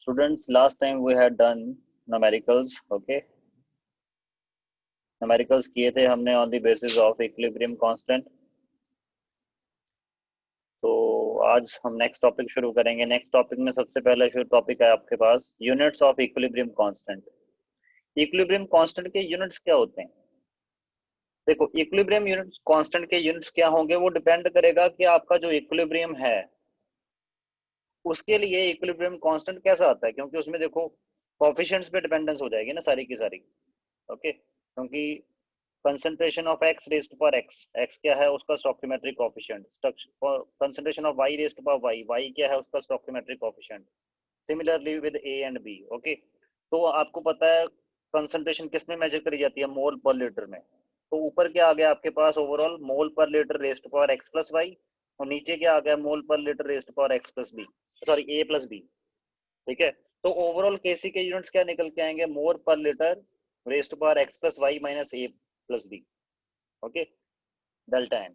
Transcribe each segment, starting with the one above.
Students, last time we had done numericals, okay? Numericals किए थे हमने on the basis of equilibrium constant. तो आज हम नेक्स्ट टॉपिक शुरू करेंगे. नेक्स्ट टॉपिक में सबसे पहला जो टॉपिक है आपके पास, units of equilibrium constant. Equilibrium constant के यूनिट्स क्या होते हैं? देखो, इक्विलिब्रियम यूनिट्स कांस्टेंट के यूनिट्स क्या होंगे वो डिपेंड करेगा कि आपका जो इक्विलिब्रियम है उसके लिए इक्विलिब्रियम कांस्टेंट कैसा आता है, क्योंकि उसमें देखो कोएफिशिएंट्स पे डिपेंडेंस हो जाएगी ना सारी की सारी. ओके, क्योंकि concentration of x raised to power x क्या है उसका stoichiometric coefficient. Concentration of y raised to power y क्या है उसका stoichiometric coefficient. Similarly with a and b. Okay, तो आपको पता है कंसंट्रेशन किस में मेजर करी जाती है? मोल पर लीटर में. तो ऊपर क्या आ गया आपके पास? Overall mole per litre raised to power x plus y, और नीचे क्या आ गया? Mole per litre raised to power x plus b, sorry a plus b. ठीक है, तो ओवरऑल केसी के यूनिट्स क्या निकल के आएंगे? Mole per litre raised to power x plus Y minus a plus b. Okay, delta n.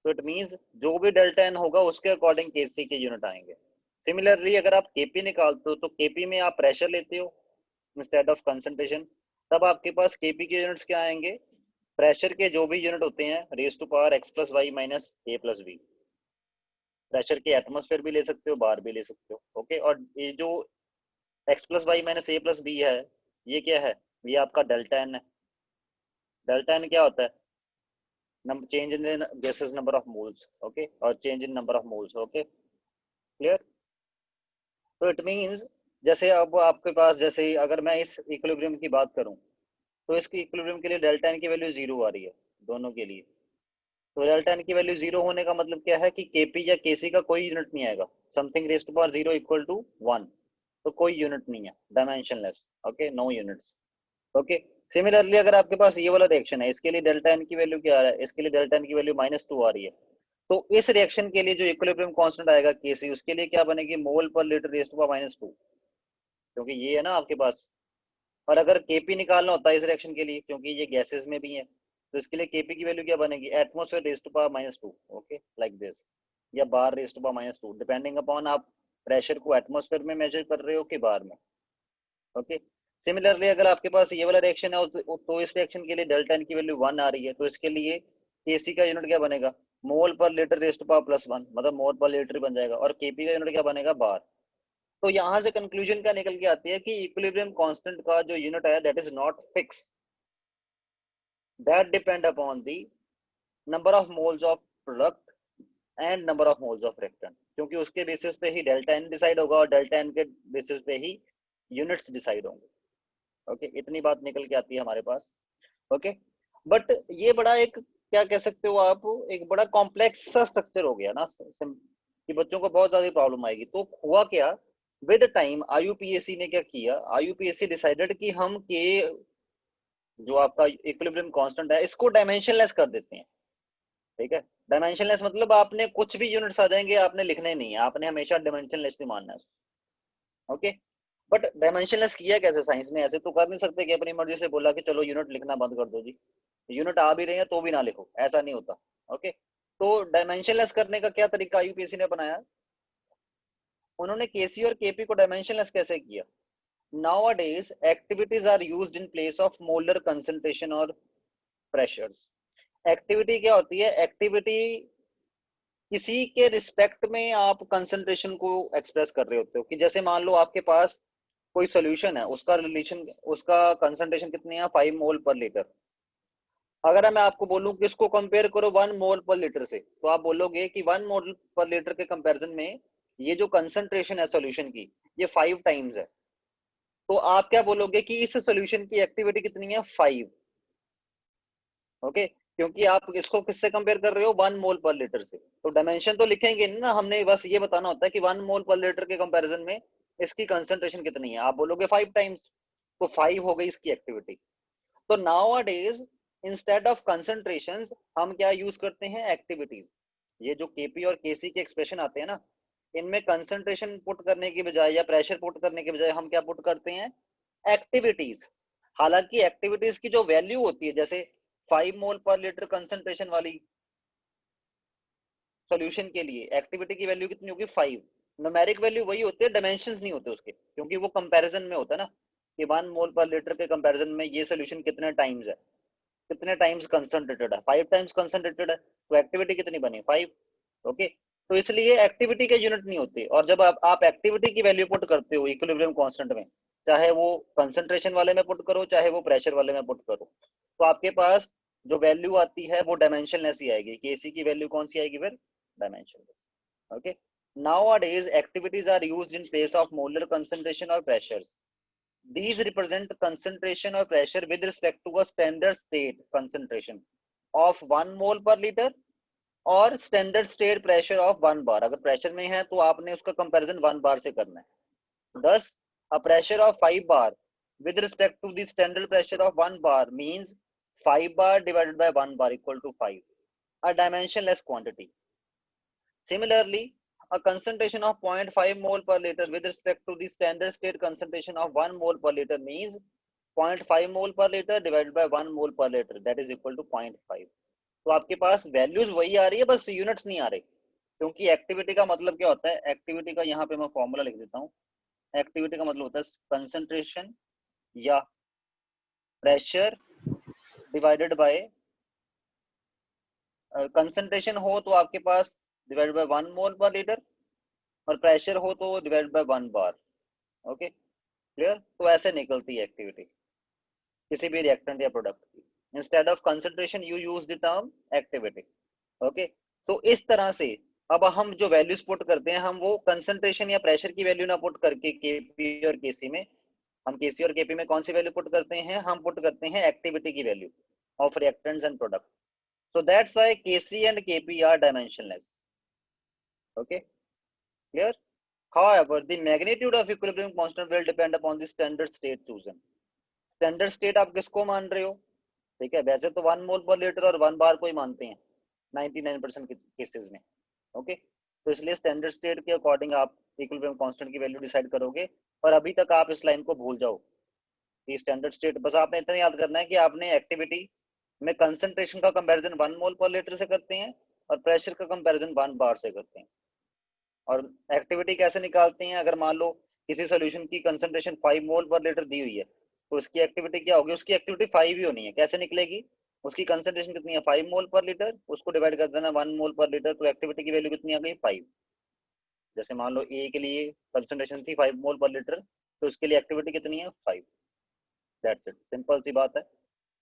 तो it means जो भी डेल्टा एन होगा उसके अकॉर्डिंग केसी के यूनिट आएंगे. सिमिलरली अगर आप केपी निकालते हो तो केपी में आप प्रेशर लेते हो इंस्टेड ऑफ कंसंट्रेशन, तब आपके पास केपी के यूनिट्स क्या आएंगे? प्रेशर के जो भी यूनिट होते हैं raise to power x plus Y minus A plus b. Pressure के एटमॉस्फेयर भी ले सकते हो, बार भी ले सकते हो. ओके, और ये जो x प्लस वाई माइनस ए प्लस बी है ये क्या है? ये आपका डेल्टा एन है. डेल्टा एन क्या होता है? Change in gases number of moles. Okay, और change in number of moles. Okay, clear. तो इट मींस जैसे अब आपके पास, जैसे अगर मैं इस इक्विलिब्रियम की बात करूं तो इसकी इक्विलिब्रियम के लिए डेल्टा एन की वैल्यू जीरो आ रही है दोनों के लिए. तो डेल्टा एन की वैल्यू जीरो होने का मतलब क्या है कि केपी या केसी का कोई यूनिट नहीं आएगा. Something raised to power zero equal to one, तो कोई यूनिट नहीं है, dimensionless. Okay, no units. Okay, similarly अगर आपके पास ये वाला रिएक्शन है, इसके लिए डेल्टा एन की वैल्यू क्या आ रहा है? इसके लिए डेल्टा एन की वैल्यू माइनस टू आ रही है. तो इस रिएक्शन के लिए जो इक्विलिब्रियम कांस्टेंट आएगा केसी, उसके लिए क्या बनेगी? Mole per litre raise to power minus two, क्योंकि ये है ना आपके पास. और अगर केपी निकालना होता है इस रिएक्शन के लिए, क्योंकि ये गैसेस में भी है, तो इसके लिए केपी की वैल्यू क्या बनेगी? Atmosphere raise to power minus two. Okay, like this, या bar raise to power minus two, depending upon आप प्रेशर को एटमॉस्फेयर में मेजर कर रहे हो कि बार में. ओके, सिमिलरली अगर आपके पास ये वाला रिएक्शन है तो इस रिएक्शन के लिए डेल्टा एन की वैल्यू वन आ रही है, तो इसके लिए केसी का यूनिट क्या बनेगा? Mole per litre raise to power plus one, मतलब मोल पर लीटर बन जाएगा. और केपी का यूनिट क्या बनेगा? बार. तो यहां से कंक्लूजन क्या निकल के आती है कि इक्विलिब्रियम कांस्टेंट का जो यूनिट है that is not fix, that depend upon the number of moles of product and number of moles of reactant, क्योंकि उसके बेसिस पे ही डेल्टा एन डिसाइड होगा और डेल्टा एन के बेसिस पे ही यूनिट्स डिसाइड होंगे. ओके, इतनी बात निकल के आती है हमारे पास. ओके, बट ये बड़ा एक, क्या कह सकते हो आप, एक बड़ा कॉम्प्लेक्स सा स्ट्रक्चर हो गया ना कि बच्चों को बहुत ज्यादा प्रॉब्लम आएगी. तो हुआ क्या, विद टाइम आईयूपीएसी ने क्या किया? आईयूपीएसी डिसाइडेड कि हम के जो आपका इक्विलिब्रियम कांस्टेंट है इसको डायमेंशनलेस कर देते हैं. ठीक है, डायमेंशनलेस मतलब आपने कुछ भी यूनिट्स आ जाएंगे आपने लिखने नहीं है, आपने हमेशा डायमेंशनलेस ही मानना है. ओके, बट डायमेंशनलेस किया कैसे साइंस ने? ऐसे तो कर नहीं सकते कि अपनी मर्जी से बोला कि चलो यूनिट लिखना बंद कर दो जी, यूनिट आ भी रहे हैं तो भी ना लिखो, ऐसा नहीं होता. ओके, तो डायमेंशनलेस करने का क्या तरीका आईयूपीएसी ने बनाया? उन्होंने केसी और केपी को डायमेंशनलेस कैसे किया? Nowadays, activities are used in place of molar concentration or pressures. Activity क्या होती है? एक्टिविटी किसी के रिस्पेक्ट में आप कंसंट्रेशन को एक्सप्रेस कर रहे होते हो, कि जैसे मान लो आपके पास कोई सोल्यूशन है, उसका रिलेशन, उसका कंसंट्रेशन कितनी है? 5 मोल पर लीटर. अगर मैं आपको बोलूं कि इसको कंपेयर करो 1 मोल पर लीटर से, तो आप बोलोगे कि 1 मोल पर लीटर के कंपैरिजन में ये जो कंसंट्रेशन है सोल्यूशन की ये 5 टाइम्स है. तो आप क्या बोलोगे कि इस सोल्यूशन की एक्टिविटी कितनी है? 5. ओके, क्योंकि आप इसको किससे कंपेयर कर रहे हो? 1 मोल पर लीटर से. तो डायमेंशन तो लिखेंगे नहीं ना, हमने बस ये बताना होता है कि 1 मोल पर लीटर के कंपैरिजन में इसकी कंसंट्रेशन कितनी है. आप बोलोगे 5 टाइम्स, तो 5 हो गई इसकी एक्टिविटी. तो नाउअडेज इंस्टेड ऑफ कंसंट्रेशन हम क्या यूज करते हैं? एक्टिविटीज. ये जो केपी और केसी के एक्सप्रेशन आते हैं ना, इनमें कंसंट्रेशन पुट करने की बजाय या प्रेशर पुट करने के बजाय हम क्या पुट करते हैं? एक्टिविटीज. हालांकि एक्टिविटीज की जो वैल्यू होती है, जैसे 5 मोल पर लीटर कंसंट्रेशन वाली सॉल्यूशन के लिए एक्टिविटी की वैल्यू कितनी होगी? 5. न्यूमेरिक वैल्यू वही होती है, डायमेंशंस नहीं होते उसके, क्योंकि वो कंपैरिजन में होता है ना कि 1 मोल पर लीटर के कंपैरिजन में ये सोल्यूशन कितने टाइम्स है, कितने टाइम्स कंसंट्रेटेड है, 5 टाइम्स कंसंट्रेटेड है, तो एक्टिविटी कितनी बनी 5। ओके, तो इसलिए एक्टिविटी के यूनिट नहीं होते। और जब आप एक्टिविटी की वैल्यू पुट करते हो इक्विलिब्रियम कांस्टेंट में, चाहे वो कंसंट्रेशन वाले में पुट करो चाहे वो प्रेशर वाले में पुट करो, तो आपके पास जो वैल्यू आती है वो डायमेंशनलेस ही आएगी। केसी की वैल्यू कौन सी आएगी फिर, dimensionless. Okay, nowadays activities are used in place of molar concentration or pressures. These represent concentration or pressure with respect to a standard state concentration of 1 mole per liter और standard state pressure of 1 बार। अगर pressure में है तो आपने उसका comparison 1 बार से करना है। thus a pressure of 5 bar with respect to the standard pressure of 1 bar means 5 bar divided by 1 bar equal to 5, a dimensionless quantity. Similarly, a concentration of 0.5 mole per liter with respect to the standard state concentration of 1 mole per liter means 0.5 mole per liter divided by 1 mole per liter, that is equal to 0.5. तो आपके पास values वही आ रही है, बस units नहीं आ रहे। क्योंकि activity का मतलब क्या होता है, एक्टिविटी का यहाँ पे मैं फॉर्मूला लिख देता हूँ। एक्टिविटी का मतलब होता है कंसंट्रेशन या प्रेशर डिवाइडेड बाय, कंसंट्रेशन हो तो आपके पास divided by 1 mole per litre और प्रेशर हो तो divided by 1 bar. Okay clear, तो ऐसे निकलती है एक्टिविटी किसी भी रिएक्टेंट या प्रोडक्ट की। Instead of concentration you use the term activity. Okay, तो इस तरह से अब हम जो वैल्यूज पुट करते हैं, हम वो कंसंट्रेशन या प्रेशर की वैल्यू ना पुट करके केपी और केसी में, हम केसी और केपी में कौन सी वैल्यू पुट करते हैं, हम पुट करते हैं एक्टिविटी की value of reactants and product. So that's why KC and KP are dimensionless. Okay clear. However, the magnitude of equilibrium constant will depend upon the standard state chosen. Standard state आप किसको मान रहे हो, ठीक है, वैसे तो 1 मोल पर लीटर और 1 बार को ही मानते हैं 99% केसेस में। ओके, तो इसलिए स्टैंडर्ड स्टेट के अकॉर्डिंग आप इक्विलिब्रियम कांस्टेंट की वैल्यू डिसाइड करोगे। और अभी तक आप इस लाइन को भूल जाओ कि स्टैंडर्ड स्टेट, बस आपने इतना याद करना है कि आपने एक्टिविटी में कंसंट्रेशन का कंपैरिजन 1 मोल पर लीटर से करते हैं और प्रेशर का कंपैरिजन 1 बार से करते हैं। और एक्टिविटी कैसे निकालते हैं, अगर मान लो किसी सॉल्यूशन की कंसंट्रेशन 5 मोल पर लीटर दी हुई है तो उसकी एक्टिविटी क्या होगी, उसकी एक्टिविटी 5 ही होनी है। कैसे निकलेगी, उसकी कंसंट्रेशन कितनी है 5 मोल पर लीटर, उसको डिवाइड कर देना 1 मोल पर लीटर, तो एक्टिविटी की वैल्यू कितनी आ गई 5। जैसे मान लो ए के लिए कंसंट्रेशन थी 5 मोल पर लीटर, तो उसके लिए एक्टिविटी कितनी है 5। दैट्स इट, सिंपल सी बात है।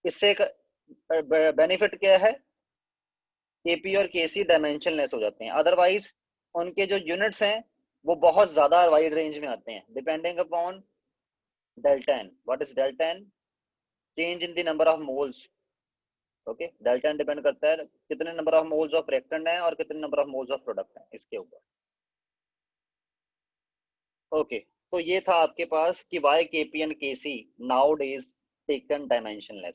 इससे एक बेनिफिट क्या है, केपी और केसी डायमेंशनलेस हो जाते हैं। अदरवाइज उनके जो यूनिट्स हैं वो बहुत ज्यादा वाइड रेंज में आते हैं, depending upon delta n. What is delta n, change in the number of moles. Okay, delta n depend करता है कितने number of moles of reactant है और कितने number of moles of product है इसके ऊपर। ओके, तो ये था आपके पास कि why KP and KC nowadays taken dimensionless.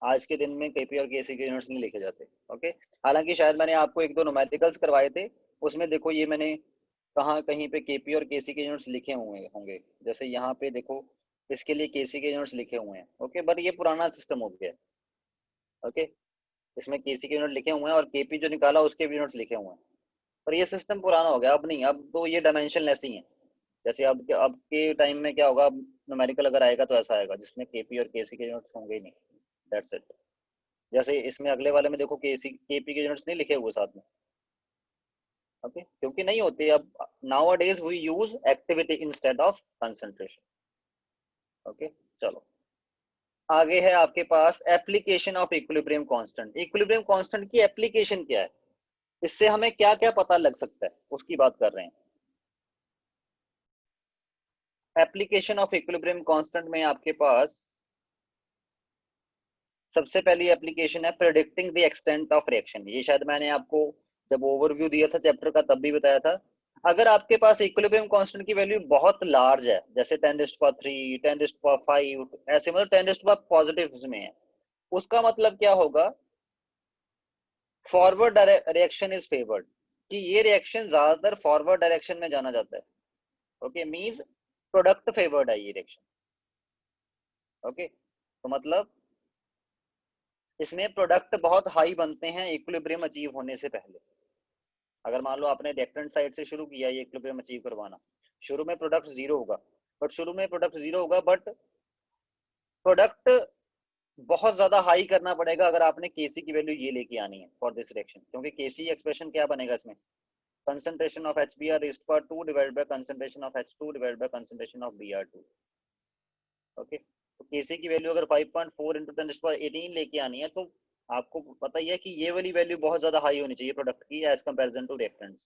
आज के दिन में केपी और केसी के यूनिट्स नहीं लिखे जाते। ओके, हालांकि शायद मैंने आपको एक दो न्यूमेरिकल्स करवाए थे, उसमें देखो ये मैंने कहाँ कहीं पे केपी और केसी के यूनिट्स लिखे हुए होंगे। जैसे यहाँ पे देखो इसके लिए केसी के यूनिट्स लिखे हुए हैं। ओके, बट ये पुराना सिस्टम हो गया। ओके, इसमें केसी के यूनिट लिखे हुए हैं और केपी जो निकाला उसके भी यूनिट्स लिखे हुए हैं, पर ये सिस्टम पुराना हो गया, अब नहीं, अब तो ये डायमेंशनलेस ही है। जैसे अब के टाइम में क्या होगा, अब न्यूमेरिकल अगर आएगा तो ऐसा आएगा जिसमें केपी और केसी के यूनिट्स होंगे ही नहीं। That's it. जैसे इसमें अगले वाले में देखो केसी केपी के यूनिट्स नहीं लिखे हुए साथ में। ओके, क्योंकि नहीं होते अब। Now days we use activity instead of concentration. Okay, चलो आगे है आपके पास application of equilibrium constant. Equilibrium constant की एप्लीकेशन क्या है, इससे हमें क्या क्या पता लग सकता है उसकी बात कर रहे हैं। एप्लीकेशन ऑफ इक्विलिब्रियम कांस्टेंट में आपके पास सबसे पहली एप्लीकेशन है predicting the extent of reaction. ये शायद मैंने आपको जब ओवरव्यू दिया था चैप्टर का तब भी बताया था। अगर आपके पास इक्विलिब्रियम कांस्टेंट की वैल्यू बहुत लार्ज है, जैसे 10⁻3 10⁻5 ऐसे, मतलब 10⁻पॉजिटिव में है, उसका मतलब क्या होगा, फॉरवर्ड रिएक्शन इज फेवर्ड, कि ये रिएक्शन ज्यादातर फॉरवर्ड डायरेक्शन में जाना जाता है। ओके, मींस प्रोडक्ट फेवर्ड है ये रिएक्शन। ओके, तो मतलब इसमें प्रोडक्ट बहुत हाई बनते हैं इक्विलिब्रियम अचीव होने से पहले। अगर मान लो आपने रिएक्टेंट साइड से शुरू किया ये इक्विलिब्रियम अचीव करवाना, शुरू में प्रोडक्ट जीरो होगा, बट प्रोडक्ट बहुत ज्यादा हाई करना पड़ेगा अगर आपने केसी की वैल्यू ये लेके आनी है फॉर दिस रिएक्शन, क्योंकि केसी एक्सप्रेशन क्या बनेगा इसमें, concentration of HBr raised to 2 divided by concentration of H2 divided by concentration of Br2। Okay, तो Kc की वैल्यू अगर 5.4 into 10⁻18 लेके आनी है तो आपको पता ही है कि ये वाली वैल्यू बहुत ज्यादा हाई होनी चाहिए प्रोडक्ट की as comparison to reactants.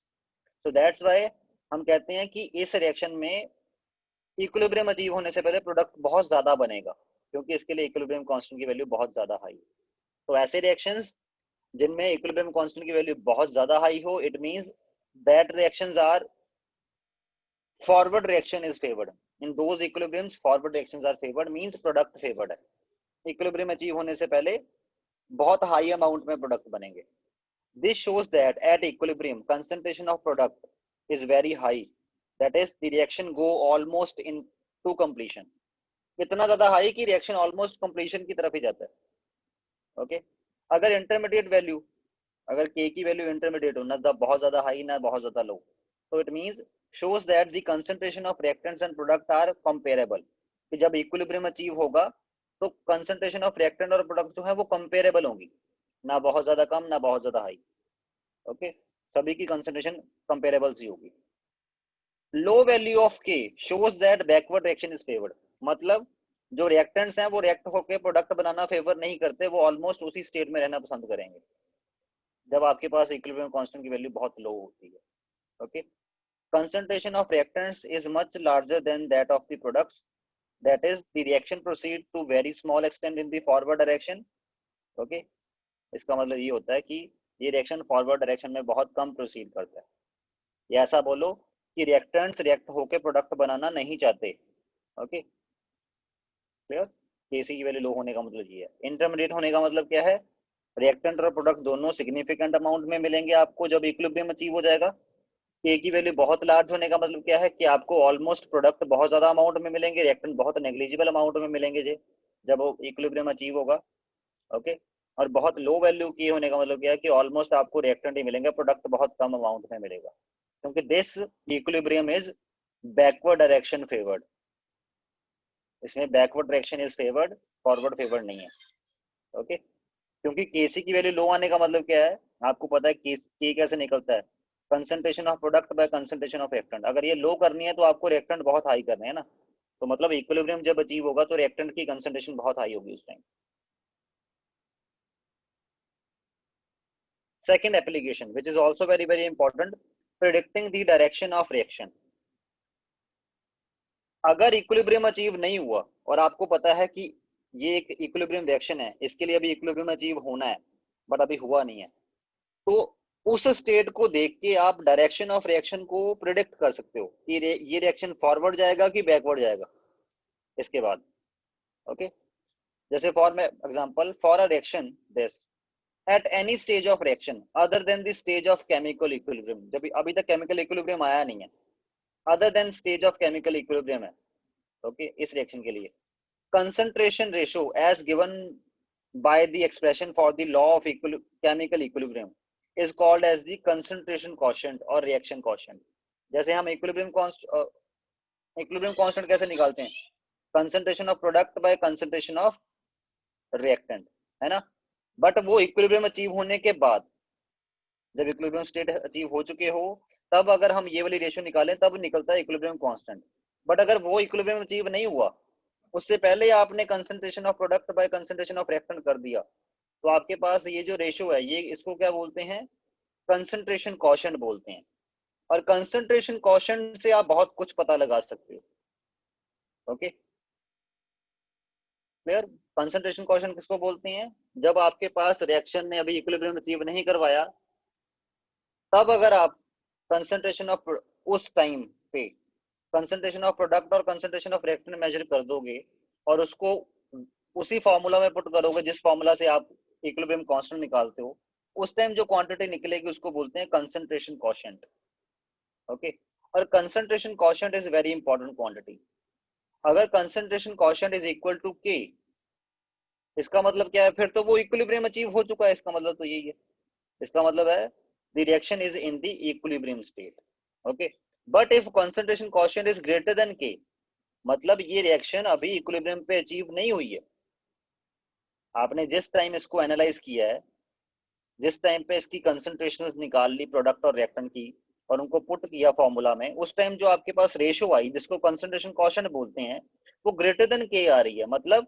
So that's why हम कहते हैं कि इस रिएक्शन में इक्विलिब्रियम अचीव होने से पहले प्रोडक्ट बहुत ज्यादा बनेगा, क्योंकि इसके लिए इक्विलिब्रियम कांस्टेंट की वैल्यू बहुत ज्यादा हाई। तो ऐसे रिएक्शंस जिनमें इक्विलिब्रियम कांस्टेंट की वैल्यू बहुत ज्यादा हाई हो, it means that reactions are forward reaction is favored। in those equilibriums forward reactions are favored, means product favored है। equilibrium achieve होने से पहले बहुत high amount में product बनेंगे। this shows that at equilibrium concentration of product is very high, that is the reaction go almost into completion। इतना ज्यादा high कि रिएक्शन ऑलमोस्ट कंप्लीशन की तरफ ही जाता है। ओके, अगर इंटरमीडिएट वैल्यू, अगर के की वैल्यू इंटरमीडिएट हो, ना बहुत ज्यादा हाई ना बहुत ज्यादा लो, तो it means shows that the concentration of reactants and product are comparable। कि जब इक्विलिब्रियम अचीव होगा तो कंसंट्रेशन ऑफ रिएक्टेंट और प्रोडक्ट जो है वो कंपेरेबल होंगी, ना बहुत ज्यादा कम ना बहुत ज्यादा हाई। ओके, सभी की कंसंट्रेशन कंपेरेबल सी होगी। लो वैल्यू ऑफ के shows that backward reaction is favoured, मतलब जो रिएक्टेंट्स हैं वो रिएक्ट होकर प्रोडक्ट बनाना फेवर नहीं करते, वो ऑलमोस्ट उसी स्टेट में रहना पसंद करेंगे जब आपके पास इक्विलिब्रियम कांस्टेंट की वैल्यू बहुत लो होती है। Okay, concentration of reactants is much larger than that of the products, that is the reaction proceed to very small extent in the forward direction। okay, इसका मतलब ये होता है कि ये रिएक्शन फॉरवर्ड डायरेक्शन में बहुत कम प्रोसीड करता है, या ऐसा बोलो कि रिएक्टेंट्स रिएक्ट होकर प्रोडक्ट बनाना नहीं चाहते। Okay, clear. केसी की वैल्यू लो होने का मतलब ये है। इंटरमीडिएट होने का मतलब क्या है, रिएक्टेंट और प्रोडक्ट दोनों सिग्निफिकेंट अमाउंट में मिलेंगे आपको जब इक्विलिब्रियम अचीव हो जाएगा। के की वैल्यू बहुत लार्ज होने का मतलब क्या है कि आपको ऑलमोस्ट प्रोडक्ट बहुत ज्यादा अमाउंट में मिलेंगे, रिएक्टेंट बहुत नेग्लिजिबल अमाउंट में मिलेंगे जे जब वो इक्विलिब्रियम अचीव होगा। ओके, और बहुत लो वैल्यू की होने का मतलब क्या है कि ऑलमोस्ट आपको रिएक्टेंट ही मिलेंगे, प्रोडक्ट बहुत कम अमाउंट में मिलेगा, क्योंकि this equilibrium is backward direction favoured. इसमें backward direction is favoured, forward favoured नहीं है। ओके, क्योंकि केसी की वैल्यू लो आने का मतलब क्या है, आपको पता है के कैसे निकलता है, concentration of product by concentration of reactant. अगर ये लो करनी है तो आपको रिएक्टेंट बहुत हाई करने हैं ना, तो मतलब इक्विलिब्रियम जब अचीव होगा तो रिएक्टेंट की कंसंट्रेशन बहुत हाई होगी उस time. Second application which is also very very important, predicting the direction of reaction. अगर इक्विलिब्रियम अचीव नहीं हुआ और आपको पता है कि ये एक इक्विलिब्रियम रिएक्शन है, इसके लिए अभी इक्विलिब्रियम अचीव होना है बट अभी हुआ नहीं है, तो उस स्टेट को देख के आप डायरेक्शन ऑफ रिएक्शन को प्रिडिक्ट कर सकते हो कि ये रिएक्शन फॉरवर्ड जाएगा कि बैकवर्ड जाएगा इसके बाद। ओके, जैसे for example, for a reaction this at any stage of reaction other than the stage of chemical equilibrium, जब अभी तक केमिकल इक्विलिब्रियम आया नहीं है, other than stage of chemical equilibrium है। ओके, इस रिएक्शन के लिए concentration ratio as given by the expression for the law of chemical equilibrium is called as the concentration quotient or reaction quotient। जैसे हम equilibrium constant कैसे निकालते हैं, concentration of product by concentration of reactant, है ना। But वो equilibrium achieve होने के बाद, जब इक्विलिब्रियम स्टेट अचीव हो चुके हो, तब अगर हम ये वाली रेशियो निकालें तब निकलता है इक्विलिब्रियम कांस्टेंट। बट अगर वो इक्विलिब्रियम अचीव नहीं हुआ, उससे पहले आपने concentration of product by concentration of reactant कर दिया, तो आपके पास ये जो रेशियो है, ये इसको क्या बोलते हैं, कंसंट्रेशन क्वोशिएंट बोलते हैं। और कंसंट्रेशन क्वोशिएंट से आप बहुत कुछ पता लगा सकते हो। Okay, clear. कंसंट्रेशन क्वोशिएंट किसको बोलते हैं, जब आपके पास रिएक्शन ने अभी इक्विलिब्रियम अचीव नहीं करवाया, तब अगर आप कंसंट्रेशन ऑफ उस टाइम पे कंसंट्रेशन ऑफ प्रोडक्ट और कंसंट्रेशन ऑफ रिएक्टेंट मेजर कर दोगे और उसको उसी फॉर्मूला में पुट करोगे जिस फॉर्मूला से आप इक्विलिब्रियम कांस्टेंट निकालते हो, उस टाइम जो क्वांटिटी निकलेगी उसको बोलते हैं कंसंट्रेशन क्वोशिएंट। ओके, और concentration quotient is very important quantity. अगर concentration quotient is equal to K, इसका मतलब क्या है, फिर तो वो इक्विलिब्रियम अचीव हो चुका है, इसका मतलब तो यही है। इसका मतलब है the reaction is in the equilibrium state. Okay, but if concentration quotient is greater than k, मतलब ये रिएक्शन अभी इक्विलिब्रियम पे अचीव नहीं हुई है। आपने जिस टाइम इसको एनालाइज किया है, जिस टाइम पे इसकी कंसंट्रेशन निकाल ली प्रोडक्ट और रिएक्टेंट की और उनको पुट किया फॉर्मूला में, उस टाइम जो आपके पास रेशियो आई जिसको कंसंट्रेशन क्वोशिएंट बोलते हैं, वो ग्रेटर देन के आ रही है। मतलब,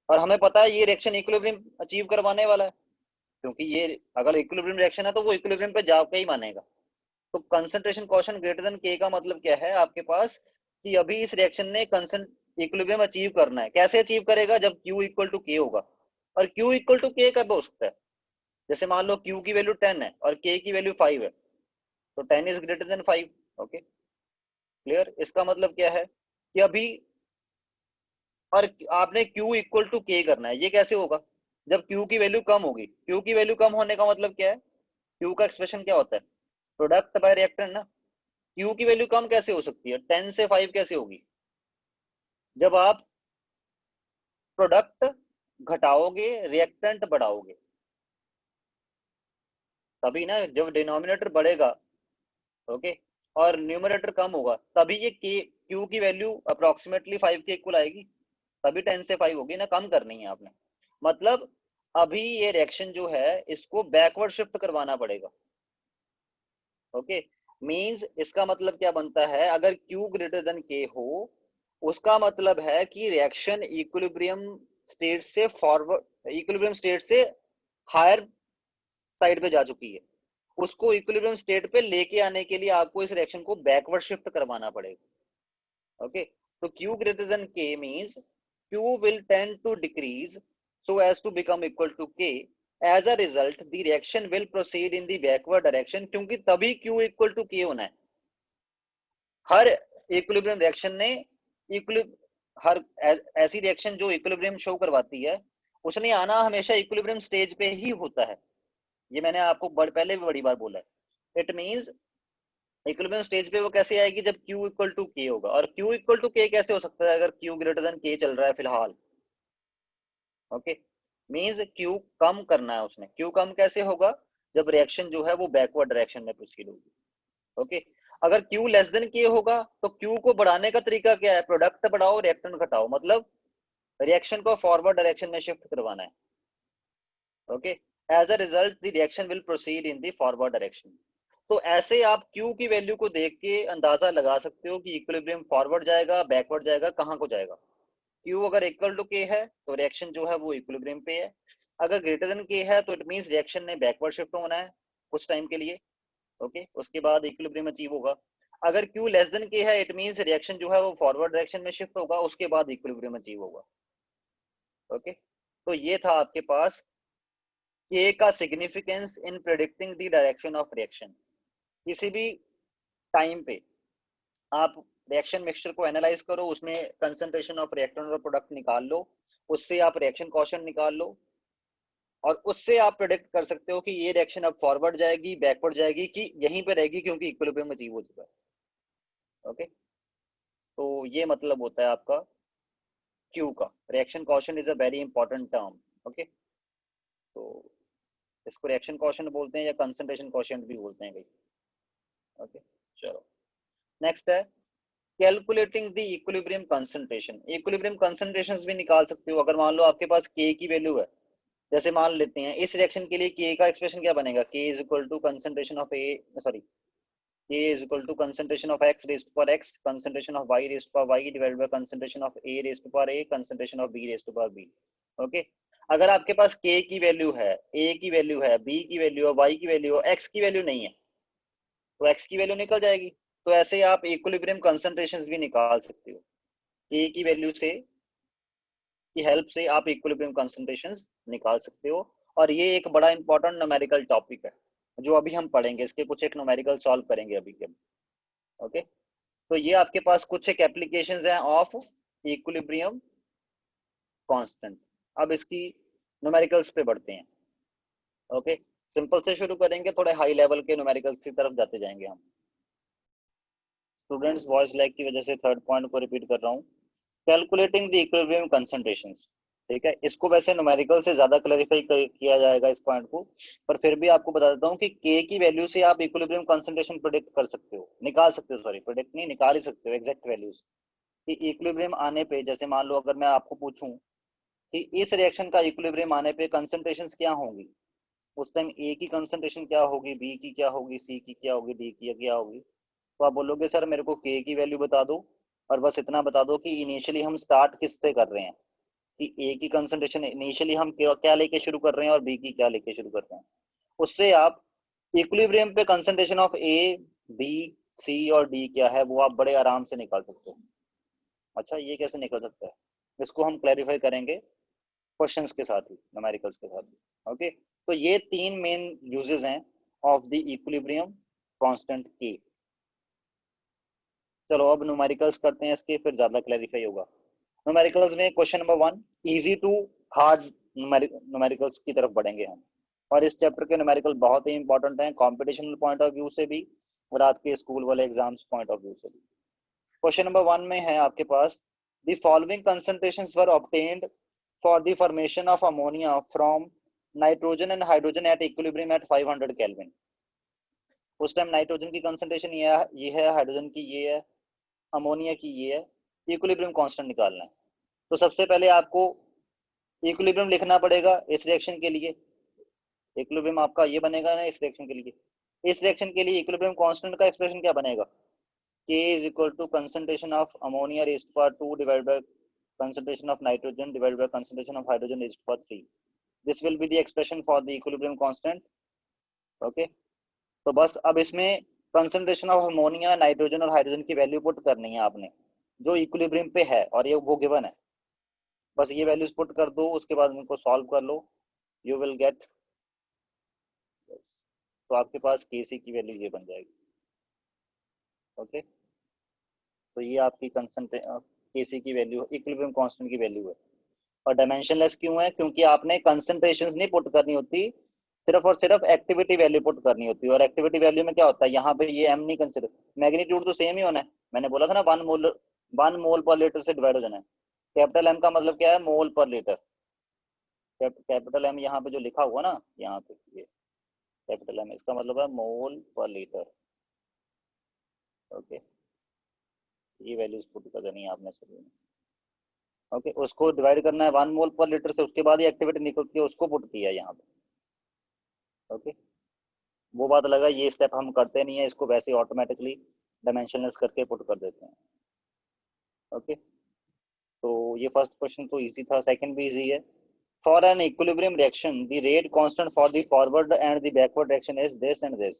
और हमें पता है ये रिएक्शन इक्विलिब्रियम अचीव करवाने वाला है, क्योंकि ये अगर इक्विलिब्रियम रिएक्शन है तो वो इक्विलिब्रियम पे जाके ही मानेगा। तो कंसंट्रेशन क्वोशिएंट ग्रेटर देन के का मतलब क्या है आपके पास, कि अभी इस रिएक्शन ने इक्विलिब्रियम अचीव करना है। कैसे अचीव करेगा? जब Q इक्वल टू के होगा। और Q इक्वल टू के कब हो सकता है? जैसे मान लो Q की वैल्यू 10 है और K की वैल्यू 5 है, तो 10 is greater than 5। Okay, clear? इसका मतलब क्या है कि अभी, और आपने Q इक्वल टू के करना है। ये कैसे होगा? जब Q की वैल्यू कम होगी। Q की वैल्यू कम होने का मतलब क्या है? Q का एक्सप्रेशन क्या होता है? प्रोडक्ट बाय रिएक्टेंट ना। Q की वैल्यू कम कैसे हो सकती है? 10 से 5 कैसे होगी? जब आप प्रोडक्ट घटाओगे, रिएक्टेंट बढ़ाओगे, तभी ना। जब डिनोमिनेटर बढ़ेगा, ओके, और न्यूमरेटर कम होगा, तभी ये के क्यू की वैल्यू अप्रोक्सीमेटली 5 के इक्वल आएगी, तभी 10 से 5 होगी ना। कम करनी है आपने। मतलब अभी ये रिएक्शन जो है इसको बैकवर्ड शिफ्ट करवाना पड़ेगा। ओके, मींस इसका मतलब क्या बनता है? अगर Q ग्रेटर देन K हो, उसका मतलब है कि रिएक्शन इक्विलिब्रियम स्टेट से फॉरवर्ड, इक्विलिब्रियम स्टेट से हायर साइड पे जा चुकी है। उसको इक्विलिब्रियम स्टेट पे लेके आने के लिए आपको इस रिएक्शन को बैकवर्ड शिफ्ट करवाना पड़ेगा। ओके, तो Q greater than K means Q will tend to decrease so as to become equal to K. As a result, the reaction will proceed in the backward direction, क्योंकि तभी Q equal to K होना है। हर equilibrium reaction ने हर ऐसी reaction जो equilibrium show करवाती है, उसने आना हमेशा इक्विलिब्रियम स्टेज पे ही होता है। ये मैंने आपको पहले भी बड़ी बार बोला है। इट मींस इक्विलिब्रियम स्टेज पे वो कैसे आएगी? जब Q इक्वल टू के होगा। और Q इक्वल टू के कैसे हो सकता है अगर Q ग्रेटर देन के चल रहा है फिलहाल? ओके, मींस Q कम करना है उसने। Q कम कैसे होगा? जब रिएक्शन जो है वो बैकवर्ड डायरेक्शन में प्रोसीड होगी। ओके, अगर Q लेस देन के होगा तो Q को बढ़ाने का तरीका क्या है? प्रोडक्ट बढ़ाओ, रिएक्टेंट घटाओ, मतलब रिएक्शन को फॉरवर्ड डायरेक्शन में शिफ्ट करवाना है। Okay, as a result the reaction will proceed in the forward direction. तो ऐसे आप Q की वैल्यू को देख के अंदाजा लगा सकते हो कि इक्विलिब्रियम फॉरवर्ड जाएगा, बैकवर्ड जाएगा, कहाँ को जाएगा। Q अगर इक्वल टू K है तो रिएक्शन जो है वो इक्विलिब्रियम पे है। अगर ग्रेटर देन K है तो इट मींस रिएक्शन ने बैकवर्ड शिफ्ट होना है कुछ टाइम के लिए। ओके, उसके बाद इक्विलिब्रियम अचीव होगा। अगर Q लेस देन K है, इट मींस रिएक्शन जो है वो फॉरवर्ड डायरेक्शन में शिफ्ट होगा, उसके बाद इक्विलिब्रियम अचीव होगा। ओके, तो ये था आपके पास K का significance in predicting the direction of reaction. किसी भी टाइम पे आप रिएक्शन मिक्सचर को एनालाइज करो, उसमें कंसंट्रेशन ऑफ रिएक्टेंट और प्रोडक्ट निकाल लो, उससे आप रिएक्शन क्वोशिएंट निकाल लो, और उससे आप प्रेडिक्ट कर सकते हो कि ये रिएक्शन अब फॉरवर्ड जाएगी, बैकवर्ड जाएगी, कि यहीं पे रहेगी क्योंकि इक्विलिब्रियम अचीव हो चुका है। ओके, तो ये मतलब होता है आपका Q का। Reaction quotient is a very important term. Okay, तो इसको रिएक्शन क्वोशिएंट बोलते हैं या कंसंट्रेशन क्वोशिएंट भी बोलते हैं कई। ओके, चलो नेक्स्ट है calculating the equilibrium concentration. Equilibrium concentrations भी निकाल सकते हो। अगर मान लो आपके पास K की वैल्यू है, जैसे मान लेते हैं इस रिएक्शन के लिए K का एक्सप्रेशन क्या बनेगा? K is equal to concentration of a, sorry, K is equal to concentration of x raised to power x, concentration of y raised to power y divided by concentration of a raised to power a, concentration of b raised to power b. Okay, अगर आपके पास K की value है, A की value है, B की value है, Y की value है, X की वैल्यू नहीं है, तो X की वैल्यू निकल जाएगी। तो ऐसे आप इक्विलिब्रियम कंसंट्रेशंस भी निकाल सकते हो। K की वैल्यू से की हेल्प से आप इक्विलिब्रियम कंसंट्रेशंस निकाल सकते हो। और ये एक बड़ा इंपॉर्टेंट न्यूमेरिकल टॉपिक है जो अभी हम पढ़ेंगे। इसके कुछ एक न्यूमेरिकल सॉल्व करेंगे अभी के। ओके, तो ये आपके पास कुछ एक एप्लीकेशंस हैं ऑफ इक्विलिब्रियम कांस्टेंट। अब इसकी न्यूमेरिकल्स पे बढ़ते हैं। ओके, सिंपल से शुरू करेंगे, थोड़े हाई लेवल के न्यूमेरिकल्स की तरफ जाते जाएंगे हम। स्टूडेंट्स वॉइस लैग की वजह से थर्ड पॉइंट को रिपीट कर रहा हूँ। Calculating the equilibrium concentrations. ठीक है, इसको वैसे न्यूमेरिकल से ज्यादा क्लैरिफाई किया जाएगा इस पॉइंट को, पर फिर भी आपको बता देता हूँ कि के की वैल्यू से आप इक्विलिब्रियम कंसंट्रेशन प्रोडिक्ट कर सकते हो, निकाल सकते हो, सॉरी प्रोडिक्ट नहीं, निकाल ही सकते हो एग्जैक्ट वैल्यूज कि इक्विलिब्रियम आने पे, जैसे मान लो अगर मैं आपको पूछूं कि इस रिएक्शन का इक्विलिब्रियम आने पे कंसंट्रेशन क्या होंगी, उस टाइम ए की कंसंट्रेशन क्या होगी, बी की क्या होगी, सी की क्या होगी, डी की क्या होगी, तो आप बोलोगे सर मेरे को के की वैल्यू बता दो, और बस इतना बता दो कि इनिशियली हम स्टार्ट किससे कर रहे हैं, कि ए की कंसंट्रेशन इनिशियली हम क्या लेके शुरू कर रहे हैं और बी की क्या लेके शुरू कर रहे हैं, उससे आप इक्विलिब्रियम पे कंसंट्रेशन ऑफ ए, बी, सी और डी क्या है वो आप बड़े आराम से निकाल सकते हो। अच्छा, ये कैसे निकल सकता है, इसको हम क्लैरिफाई करेंगे क्वेश्चंस के साथ ही, न्यूमेरिकल्स के साथ ही। ओके, तो ये तीन मेन यूजेस हैं ऑफ द इक्विलिब्रियम कांस्टेंट के। चलो अब न्यूमेरिकल्स करते हैं इसके, फिर ज्यादा क्लैरिफाई होगा। न्यूमेरिकल्स में question number 1, easy to hard numericals की तरफ बढ़ेंगे हम, और इस चैप्टर के न्यूमेरिकल बहुत ही इंपॉर्टेंट हैं कॉम्पिटिशन पॉइंट ऑफ व्यू से भी और आपके स्कूल वाले एग्जाम्स पॉइंट ऑफ व्यू से भी। क्वेश्चन नंबर 1 में है आपके पास, the following concentrations were obtained for the formation of ammonia from nitrogen and hydrogen at equilibrium at 500 kelvin. उस टाइम नाइट्रोजन की कंसंट्रेशन ये है, हाइड्रोजन की ये है, अमोनिया की ये है, इक्विलिब्रियम कांस्टेंट निकालना है। तो सबसे पहले आपको इक्विलिब्रियम लिखना पड़ेगा इस रिएक्शन के लिए, इक्विलिब्रियम आपका ये बनेगा ना इस रिएक्शन के लिए, इस रिएक्शन के लिए इक्विलिब्रियम कांस्टेंट का एक्सप्रेशन क्या बनेगा, K is equal to concentration of ammonia raised to power 2 divided by concentration of nitrogen divided by concentration of hydrogen raised to power 3. This will be the expression for the equilibrium constant. Okay, तो बस अब इसमें concentration of ammonia, nitrogen और hydrogen की value put करनी है आपने, जो इक्विलिब्रियम पे है और ये वो गिवन है, बस ये वैल्यूज पुट कर दो, उसके बाद इनको सॉल्व कर लो, यू विल गेट, तो आपके पास Kc की वैल्यू ये बन जाएगी। ओके, तो ये आपकी Kc की वैल्यू इक्विलिब्रियम कांस्टेंट की वैल्यू है। और डायमेंशनलेस क्यों है, क्योंकि आपने कंसंट्रेशंस नहीं पुट करनी होती, सिर्फ और सिर्फ एक्टिविटी वैल्यू पुट करनी होती है, और एक्टिविटी वैल्यू में क्या होता है, यहाँ पे ये एम नहीं कंसिडर, मैग्नीट्यूड तो सेम ही होना है, मैंने बोला था ना 1 मोल पर लीटर से डिवाइड हो जाना है। कैपिटल एम का मतलब क्या है, मोल पर लीटर, कैपिटल एम यहाँ पे जो लिखा हुआ ना, यहाँ पे ये कैपिटल एम, इसका मतलब है मोल पर लीटर। ओके, ये वैल्यूज पुट कर देनी है आपने सभी में। ओके, उसको डिवाइड करना है 1 मोल पर लीटर से, उसके बाद ही एक्टिविटी निकलती है, उसको पुट किया है यहाँ पे। ओके, वो बात लगा, ये स्टेप हम करते नहीं है, इसको वैसे ऑटोमेटिकली डायमेंशनलेस करके पुट कर देते हैं। ओके, तो ये फर्स्ट क्वेश्चन तो इजी था, सेकंड भी इजी है। For an equilibrium reaction the rate constant for the forward and the backward reaction is this and this,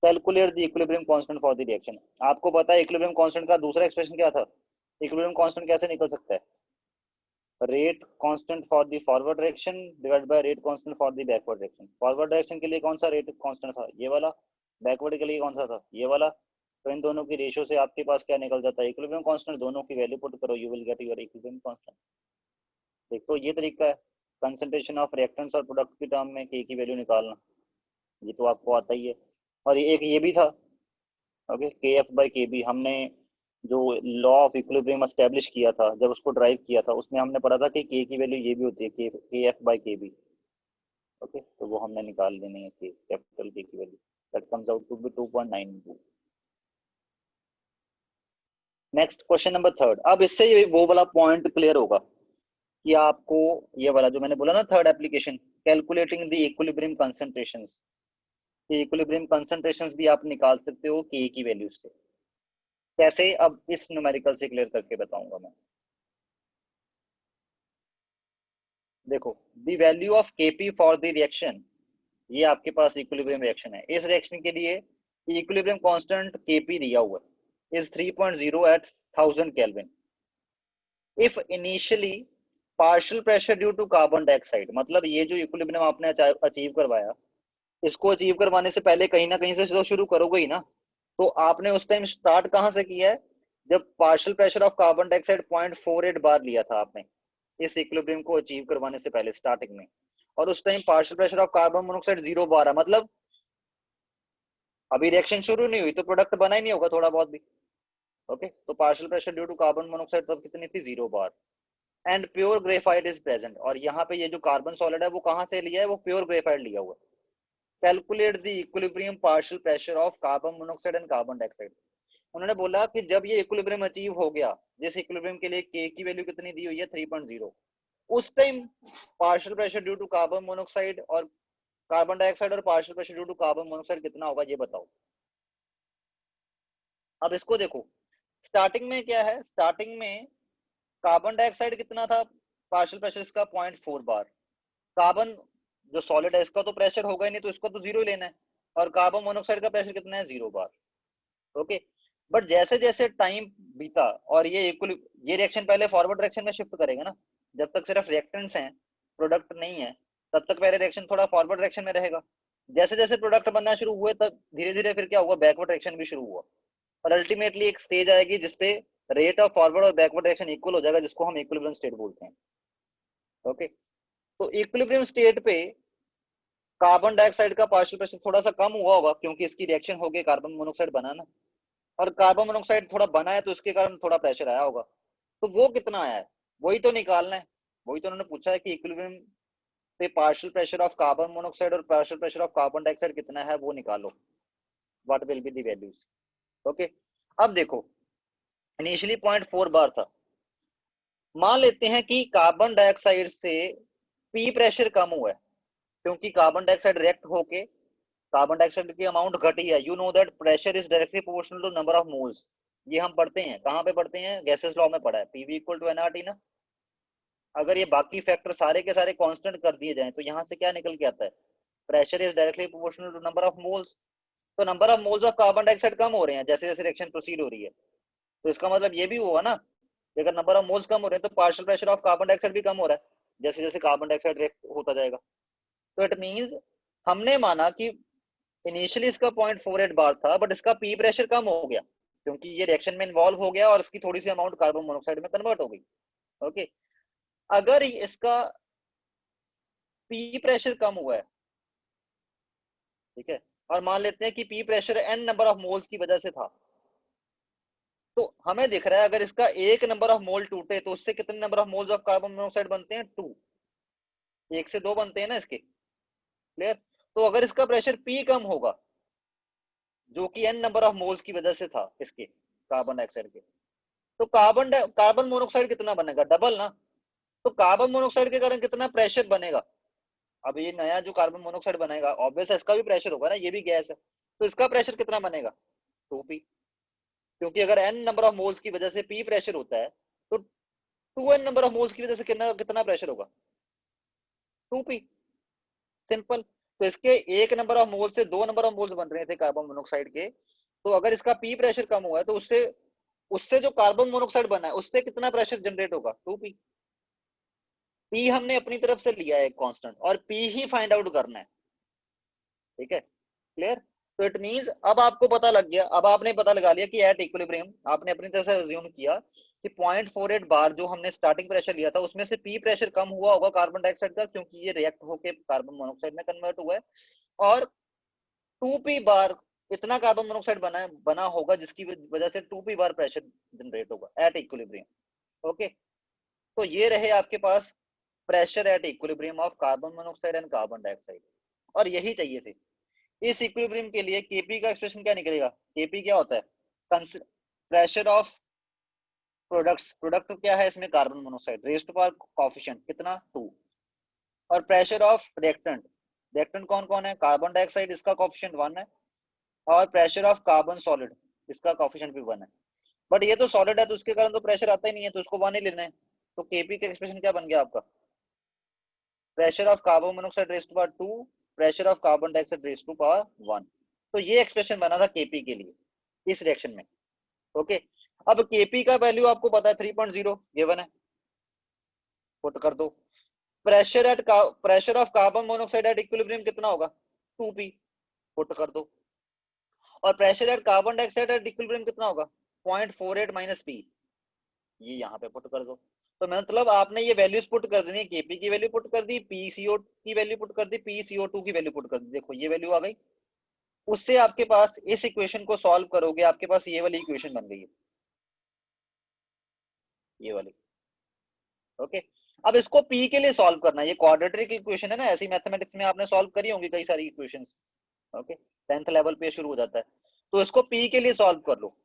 calculate the equilibrium constant for the reaction. आपको पता है equilibrium constant का दूसरा expression क्या था, इक्विलिब्रियम कांस्टेंट कैसे निकल सकता है, rate constant for the forward direction divide by rate constant for the backward direction. Forward direction के लिए कौन सा रेट कांस्टेंट था, ये वाला, बैकवर्ड के लिए कौन सा था, ये वाला, तो इन दोनों की रेशियो से आपके पास क्या निकल जाता है, इक्विलिब्रियम कांस्टेंट, दोनों की वैल्यू पुट करो, you will get your equilibrium constant. देखो ये तरीका है कंसंट्रेशन ऑफ रिएक्टेंट्स और प्रोडक्ट की टर्म में के की वैल्यू निकालना, ये तो आपको आता ही है। और एक ये भी था, ओके, के एफ बाई के बी, हमने जो लॉ ऑफ इक्विलिब्रियम एस्टेब्लिश किया था, जब उसको ड्राइव किया था, उसमें हमने पढ़ा था कि के की वैल्यू ये भी होती है, के एफ बाई के बी। ओके, तो वो हमने निकाल लेनी है, के कैपिटल के की value, that comes out to be 2.92। Next question number third, अब इससे ये वो वाला पॉइंट क्लियर होगा कि आपको ये वाला जो मैंने बोला ना, third application, calculating the equilibrium concentrations, ये इक्विलिब्रियम कंसंट्रेशंस भी आप निकाल सकते हो के की वैल्यू से। कैसे, अब इस न्यूमेरिकल से क्लियर करके बताऊंगा मैं। देखो, the value of KP for the reaction, ये आपके पास इक्विलिब्रियम रिएक्शन है, इस रिएक्शन के लिए इक्विलिब्रियम कांस्टेंट केपी दिया हुआ है, is 3.0 at 1000 kelvin. If initially partial pressure due to carbon dioxide, मतलब ये जो इक्विलिब्रियम आपने अचीव करवाया, इसको अचीव करवाने से पहले कहीं ना कहीं से तो शुरू करोगे ही ना, तो आपने उस टाइम स्टार्ट कहां से किया है, जब partial pressure of carbon dioxide 0.48 बार लिया था आपने इस इक्विलिब्रियम को अचीव करवाने से पहले स्टार्टिंग में, और उस time partial pressure of carbon monoxide 0 बार है, मतलब अभी रिएक्शन शुरू नहीं हुई तो प्रोडक्ट बना ही नहीं होगा थोड़ा बहुत भी। ओके, तो partial pressure due to carbon monoxide तब कितनी थी, 0 bar. And pure graphite is present, और यहाँ पे ये जो कार्बन सॉलिड है वो कहाँ से लिया है, वो प्योर ग्रेफाइट लिया हुआ है। Calculate the equilibrium partial pressure of carbon monoxide and carbon dioxide. उन्होंने बोला कि जब ये इक्विलिब्रियम अचीव हो गया, जिस इक्विलिब्रियम के लिए के की वैल्यू कितनी दी हुई है 3.0, उस time partial pressure due to carbon monoxide और कार्बन डाइऑक्साइड और partial pressure due to carbon monoxide कितना होगा, ये बताओ। अब इसको देखो, स्टार्टिंग में क्या है, स्टार्टिंग में कार्बन डाइऑक्साइड कितना था, पार्शियल प्रेशर इसका 0.4 बार। कार्बन जो सॉलिड है इसका तो प्रेशर होगा ही नहीं, तो इसको तो जीरो लेना है, और कार्बन मोनोऑक्साइड का प्रेशर कितना है, 0 बार। ओके, बट जैसे जैसे टाइम बीता और ये रिएक्शन पहले फॉरवर्ड डायरेक्शन में शिफ्ट करेगा ना, जब तक सिर्फ रिएक्टेंट्स हैं, प्रोडक्ट नहीं है, तब तक पहले रिएक्शन थोड़ा फॉरवर्ड डायरेक्शन में रहेगा। जैसे जैसे प्रोडक्ट बनना शुरू हुए तब धीरे धीरे फिर क्या हुआ, बैकवर्ड डायरेक्शन भी शुरू हुआ, और अल्टीमेटली एक स्टेज आएगी जिसपे रेट ऑफ फॉरवर्ड और बैकवर्ड डायरेक्शन इक्वल हो जाएगा, जिसको हम इक्विलिब्रियम स्टेट बोलते हैं। ओके, तो इक्विलिब्रियम स्टेट पे कार्बन डाइऑक्साइड का पार्शियल प्रेशर थोड़ा सा कम हुआ होगा, क्योंकि इसकी रिएक्शन हो गई कार्बन मोनोऑक्साइड बनाना, और कार्बन मोनोऑक्साइड थोड़ा बना है तो उसके कारण थोड़ा प्रेशर आया होगा। तो वो कितना आया है वही तो निकालना है, वही तो उन्होंने पूछा है कि इक्विलिब्रियम पे partial pressure of carbon monoxide और partial pressure of carbon dioxide कितना है, वो निकालो, what will be the values. Okay, अब देखो, इनिशियली 0.4 बार था, मान लेते हैं कि कार्बन डाइऑक्साइड से पी प्रेशर कम हुआ है, क्योंकि कार्बन डाइऑक्साइड रिएक्ट होके कार्बन डाइऑक्साइड की अमाउंट घटी है। You know that pressure is directly proportional to number of moles. ये हम पढ़ते हैं, कहाँ पे पढ़ते हैं, गैसेस लॉ में पढ़ा है, पीवी इक्वल टू एनआरटी ना। अगर ये बाकी फैक्टर सारे के सारे कांस्टेंट कर दिए जाएं तो यहाँ से क्या निकल के आता है, pressure is directly proportional to number of moles. तो number of moles of carbon dioxide कम हो रहे हैं जैसे जैसे रिएक्शन प्रोसीड हो रही है, तो इसका मतलब ये भी हुआ ना कि अगर नंबर ऑफ मोल्स कम हो रहे हैं तो partial pressure of carbon dioxide भी कम हो रहा है जैसे जैसे कार्बन डाइऑक्साइड रिएक्ट होता जाएगा। तो इट मींस हमने माना कि इनिशियली इसका 0.48 बार था, बट इसका पी प्रेशर कम हो गया क्योंकि ये रिएक्शन में इन्वॉल्व हो गया और इसकी थोड़ी सी अमाउंट कार्बन मोनोऑक्साइड में कन्वर्ट हो गई। ओके, अगर इसका पी प्रेशर कम हुआ है, ठीक है, और मान लेते हैं कि P pressure n number of moles की वजह से था, तो हमें दिख रहा है अगर इसका एक नंबर ऑफ मोल टूटे तो उससे कितने number of moles of carbon monoxide बनते हैं, 2, एक से दो बनते हैं ना इसके, क्लियर। तो अगर इसका प्रेशर पी कम होगा, जो कि एन नंबर ऑफ मोल्स की वजह से था इसके कार्बन डाइऑक्साइड के, तो कार्बन मोनोऑक्साइड कितना बनेगा, डबल ना। तो कार्बन मोनोऑक्साइड के कारण कितना प्रेशर बनेगा, अब ये नया जो कार्बन मोनोऑक्साइड बनेगा ऑब्वियस इसका भी प्रेशर होगा ना, ये भी गैस है, तो इसका प्रेशर कितना बनेगा, 2p। क्योंकि अगर n नंबर ऑफ मोल्स की वजह से p प्रेशर होता है तो 2n नंबर ऑफ मोल्स की वजह से कितना कितना प्रेशर होगा, 2p, सिंपल। तो इसके एक नंबर ऑफ मोल्स से दो नंबर ऑफ मोल्स बन रहे थे कार्बन मोनोऑक्साइड के, तो अगर इसका p प्रेशर कम हुआ है तो उससे उससे जो कार्बन मोनोऑक्साइड बना है उससे कितना प्रेशर जनरेट होगा, 2p। p हमने अपनी तरफ से लिया है कांस्टेंट, और p ही फाइंड आउट करना है, ठीक है, क्लियर। तो इट मींस अब आपको पता लग गया, अब आपने पता लगा लिया कि एट इक्विलिब्रियम आपने अपनी तरह से अज्यूम किया कि 0.48 बार जो हमने स्टार्टिंग प्रेशर लिया था उसमें से पी प्रेशर कम हुआ होगा कार्बन डाइऑक्साइड का, क्योंकि ये रिएक्ट होके कार्बन मोनोऑक्साइड में कन्वर्ट हुआ है, और 2p बार इतना कार्बन मोनोऑक्साइड बना होगा जिसकी वजह से 2p बार प्रेशर जनरेट होगा एट इक्विलिब्रियम। ओके, तो ये रहे आपके पास pressure at equilibrium of carbon monoxide and carbon dioxide, और यही चाहिए थे। इस इक्विलिब्रियम के लिए केपी का एक्सप्रेशन क्या निकलेगा, केपी क्या होता है, प्रेशर ऑफ प्रोडक्ट्स, प्रोडक्ट क्या है इसमें carbon monoxide, raised power coefficient कितना, 2, और प्रेशर ऑफ रिएक्टेंट, रिएक्टेंट कौन कौन है, कार्बन डाइऑक्साइड इसका कोफिशिएंट 1 है, और प्रेशर ऑफ कार्बन सॉलिड इसका कोफिशिएंट भी 1 है। बट ये तो सॉलिड है तो उसके कारण तो प्रेशर आता ही नहीं है, तो उसको 1 ही लेना है। तो केपी का एक्सप्रेशन क्या बन गया आपका, pressure of carbon monoxide raised power 2, pressure of carbon dioxide raised to power 1। तो ये एक्सप्रेशन बना था केपी के लिए इस रिएक्शन में। ओके, अब केपी का वैल्यू आपको पता है 3.0 गिवन है, पुट कर दो। Pressure of carbon monoxide at equilibrium कितना होगा, 2p, पुट कर दो। और pressure at carbon dioxide at equilibrium कितना होगा, 0.48 माइनस पी, ये यहाँ पे पुट कर दो। तो मतलब आपने ये वैल्यूज पुट कर देनी है, केपी की वैल्यू पुट कर दी, पीसीओ की वैल्यू पुट कर दी, पीसीओ2 की वैल्यू पुट कर दी, देखो ये वैल्यू आ गई। उससे आपके पास इस इक्वेशन को सॉल्व करोगे आपके पास ये वाली इक्वेशन बन गई है, ये वाली। ओके, अब इसको पी के लिए सॉल्व करना है, ये क्वाड्रेटिक इक्वेशन है ना, ऐसी मैथमेटिक्स में आपने सॉल्व करी होंगी कई सारी इक्वेशंस। ओके, 10th लेवल पे शुरू हो जाता है, तो इसको पी के लिए सॉल्व कर लो।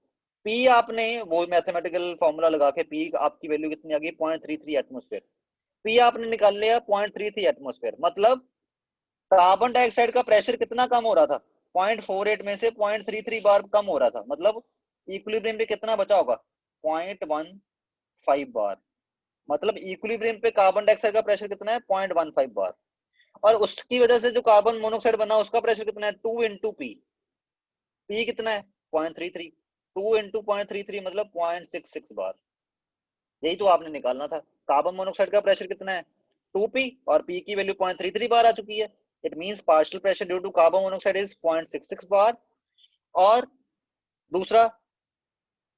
पी आपने वो मैथमेटिकल फॉर्मूला लगा के, पी आपकी वैल्यू कितनी आ गई, 0.33 एटमोस्फेयर। पी आपने निकाल लिया 0.33 एटमोस्फेयर, मतलब कार्बन डाइऑक्साइड का प्रेशर कितना कम हो रहा था, 0.48 में से 0.33 बार कम हो रहा था, मतलब इक्विलिब्रियम पे कितना बचा होगा, 0.15 बार। मतलब इक्विलिब्रियम पे कार्बन डाइऑक्साइड का प्रेशर कितना है, 0.15 बार। और उसकी वजह से जो कार्बन मोनोऑक्साइड बना उसका प्रेशर कितना है, 2 इंटू पी। पी कितना है, 0.33। 2 इंटू 0.33 मतलब 0.66 बार। यही तो आपने निकालना था। कार्बन मोनोऑक्साइड का प्रेशर कितना है, 2p, और p की वैल्यू 0.33 बार आ चुकी है। It means partial pressure due to carbon monoxide is 0.66 bar. और दूसरा,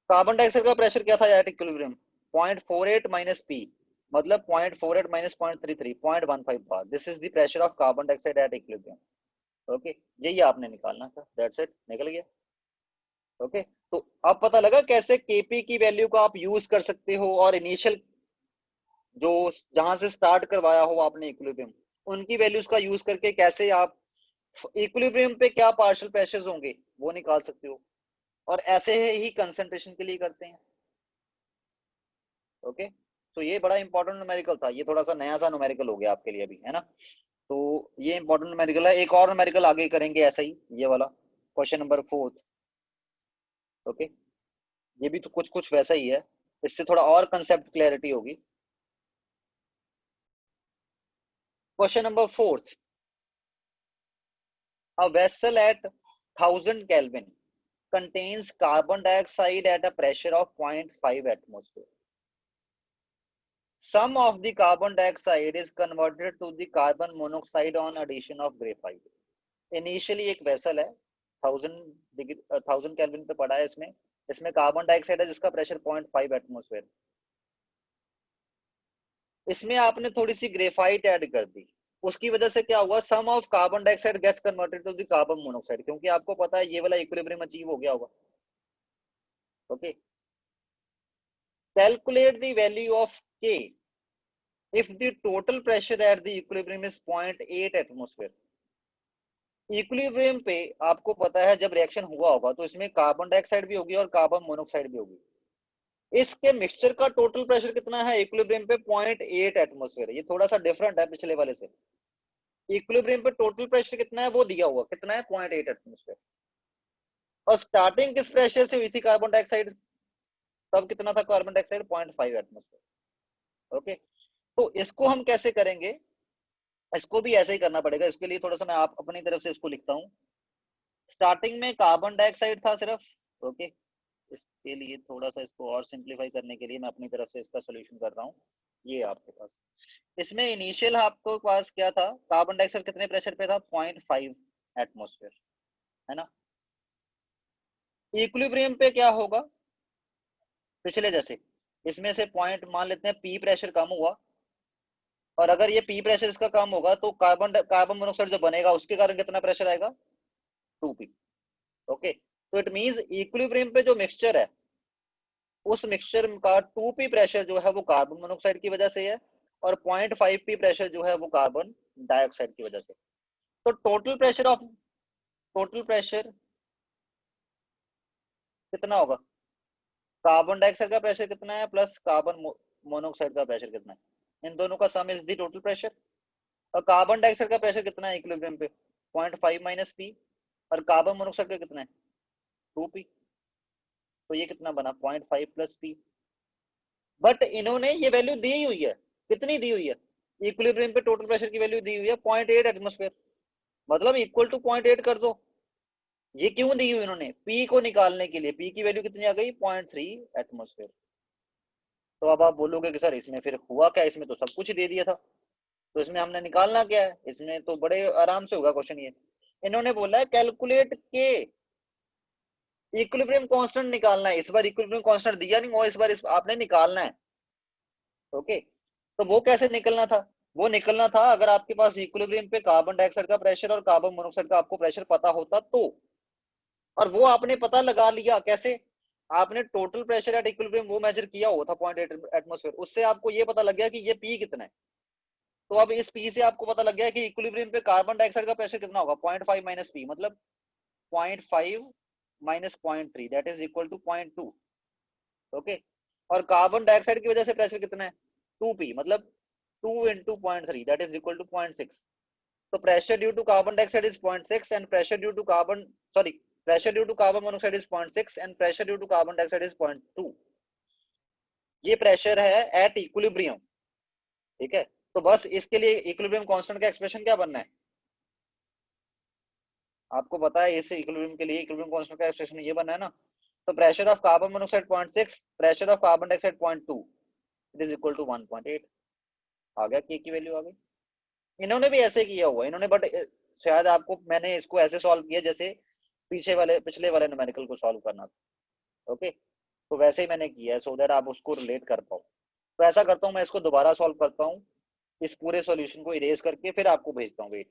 कार्बन डाइऑक्साइड का प्रेशर क्या था एट इक्विलिब्रियम, 0.48 माइनस पी, मतलब 0.48 minus 0.33, 0.15 bar. This is the pressure of carbon dioxide eight equilibrium. Okay, यही आपने निकालना था, दैट्स इट, निकल गया। ओके, तो अब पता लगा कैसे केपी की वैल्यू को आप यूज कर सकते हो, और इनिशियल जो जहां से स्टार्ट करवाया हो आपने इक्विलिब्रियम, उनकी वैल्यूज का यूज करके कैसे आप इक्विलिब्रियम पे क्या पार्शियल प्रेशर्स होंगे वो निकाल सकते हो। और ऐसे ही कंसंट्रेशन के लिए करते हैं। ओके, तो ये बड़ा इंपॉर्टेंट न्यूमेरिकल था, ये थोड़ा सा नया सा न्यूमेरिकल हो गया आपके लिए अभी, है ना। तो ये इंपॉर्टेंट न्यूमेरिकल है, एक और न्यूमेरिकल आगे करेंगे ऐसा ही, ये वाला क्वेश्चन नंबर 4। ओके, ये भी तो कुछ कुछ वैसा ही है, इससे थोड़ा और कंसेप्ट क्लैरिटी होगी। Question number 4, a vessel at 1000 Kelvin contains carbon dioxide at a pressure of 0.5 atmosphere. Some of the carbon dioxide is converted to the carbon monoxide on addition of graphite. Initially एक vessel है, 1000 kelvin पे पड़ा है, इसमें इसमें carbon dioxide है जिसका pressure 0.5 atmosphere. इसमें आपने थोड़ी सी ग्रेफाइट ऐड कर दी, उसकी वजह से क्या हुआ, some of carbon dioxide gas converted to the carbon monoxide, क्योंकि आपको पता है ये वाला इक्विलिब्रियम अचीव हो गया होगा। Okay, calculate the value of के if the total pressure at the equilibrium is 0.8 atmosphere. Equilibrium पे आपको पता है जब रिएक्शन हुआ होगा तो इसमें कार्बन डाइऑक्साइड भी होगी और कार्बन मोनोऑक्साइड भी होगी। इसके मिक्सचर का टोटल प्रेशर कितना है इक्विलिब्रियम पे, 0.8 एटमोस्फेयर। ये थोड़ा सा डिफरेंट है पिछले वाले से। इक्विलिब्रियम पे टोटल प्रेशर कितना है वो दिया हुआ, कितना है, 0.8 एटमोस्फेयर। और स्टार्टिंग किस प्रेशर से हुई थी कार्बन डाइऑक्साइड, तब कितना था कार्बन डाइऑक्साइड, 0.5 एटमोस्फेयर। ओके, तो इसको हम कैसे करेंगे, इसको भी ऐसे ही करना पड़ेगा। इसके लिए थोड़ा सा मैं आप अपनी तरफ से इसको लिखता हूँ। स्टार्टिंग में कार्बन डाइऑक्साइड था सिर्फ। ओके, इसके लिए थोड़ा सा इसको और सिंप्लीफाई करने के लिए मैं अपनी तरफ से इसका सोल्यूशन कर रहा हूँ। ये आपके पास इसमें इनिशियल आपको पास क्या था, कार्बन डाइऑक्साइड कितने प्रेशर पे था, 0.5 एटमोस्फेयर, है ना। इक्विलिब्रियम पे क्या होगा, पिछले जैसे इसमें से पॉइंट मान लेते हैं पी प्रेशर कम हुआ, और अगर ये पी प्रेशर इसका कम होगा तो कार्बन कार्बन मोनोऑक्साइड जो बनेगा उसके कारण कितना प्रेशर आएगा, 2p। ओके, तो इट मींस इक्विलिब्रियम पे जो मिक्सचर है उस मिक्सचर का 2p प्रेशर जो है वो कार्बन मोनोऑक्साइड की वजह से है, और 0.5p प्रेशर जो है वो कार्बन डाइऑक्साइड की वजह से। तो टोटल प्रेशर कितना होगा, कार्बन डाइऑक्साइड का प्रेशर कितना है प्लस कार्बन मोनोऑक्साइड का प्रेशर कितना है, इन दोनों का सम इज द टोटल प्रेशर। और कार्बन डाइऑक्साइड का प्रेशर कितना है इक्विलिब्रियम पे, 0.5 माइनस पी, और कार्बन मोनोऑक्साइड का कितना है, 2p। तो ये कितना बना, 0.5 प्लस पी। बट इन्होंने ये वैल्यू दी हुई है, कितनी दी हुई है, इक्विलिब्रियम पे टोटल प्रेशर की वैल्यू दी हुई है 0.8 एटमोस्फेयर, मतलब इक्वल टू 0.8 कर दो। ये क्यों दी हुई इन्होंने, पी को निकालने के लिए, पी की वैल्यू कितनी आ गई, 0.3 एटमोस्फेयर। तो अब आप बोलोगे कि सर इसमें फिर हुआ क्या, इसमें तो सब कुछ दे दिया था, तो इसमें हमने निकालना क्या है, इसमें तो बड़े आराम से होगा क्वेश्चन। ये इन्होंने बोला है कैलकुलेट के इक्विलिब्रियम कांस्टेंट निकालना है। इस बार इक्विलिब्रियम कांस्टेंट दिया नहीं, वो इस बार आपने निकालना है। ओके, तो वो कैसे निकलना था, वो निकलना था अगर आपके पास इक्विलिब्रियम पे कार्बन डाइऑक्साइड का प्रेशर और कार्बन मोनोऑक्साइड का आपको प्रेशर पता होता तो। और वो आपने पता लगा लिया कैसे, आपने टोटल प्रेशर एट इक्विलिब्रियम वो मेजर किया हुआ था 0.8 एटमॉस्फेयर, उससे आपको ये पता लग गया कि ये पी कितना है। तो अब इस पी से आपको पता लग गया कि इक्विलिब्रियम पे कार्बन डाइऑक्साइड का प्रेशर कितना होगा, 0.5 माइनस पी, मतलब 0.5 minus 0.3 that is equal to 0.2। Okay, और कार्बन डाइऑक्साइड की वजह से प्रेशर कितना है, 2p, मतलब 2 into 0.3 that is equal to 0.6। तो pressure due to carbon dioxide is 0.6 and pressure due to carbon, sorry, pressure due to carbon monoxide is 0.6 and pressure due to carbon dioxide is 0.2। ये pressure है at equilibrium. ठीक है, तो बस इसके लिए equilibrium constant का एक्सप्रेशन क्या बनना है, आपको पता है, इस इक्विलिब्रियम के लिए इक्विलिब्रियम कांस्टेंट का एक्सप्रेशन ये बनना है ना। तो pressure of carbon monoxide 0.6, pressure of carbon dioxide 0.2, it is equal to 1.8। आ गया, के की वैल्यू आ गई। इन्होंने भी ऐसे किया हुआ इन्होंने, बट शायद आपको मैंने इसको ऐसे सॉल्व किया जैसे पिछले वाले न्यूमेरिकल को सॉल्व करना था। ओके, तो वैसे ही मैंने किया है सो दैट आप उसको रिलेट कर पाओ। तो ऐसा करता हूँ, मैं इसको दोबारा सॉल्व करता हूँ, इस पूरे सॉल्यूशन को इरेज करके फिर आपको भेजता हूँ, वेट।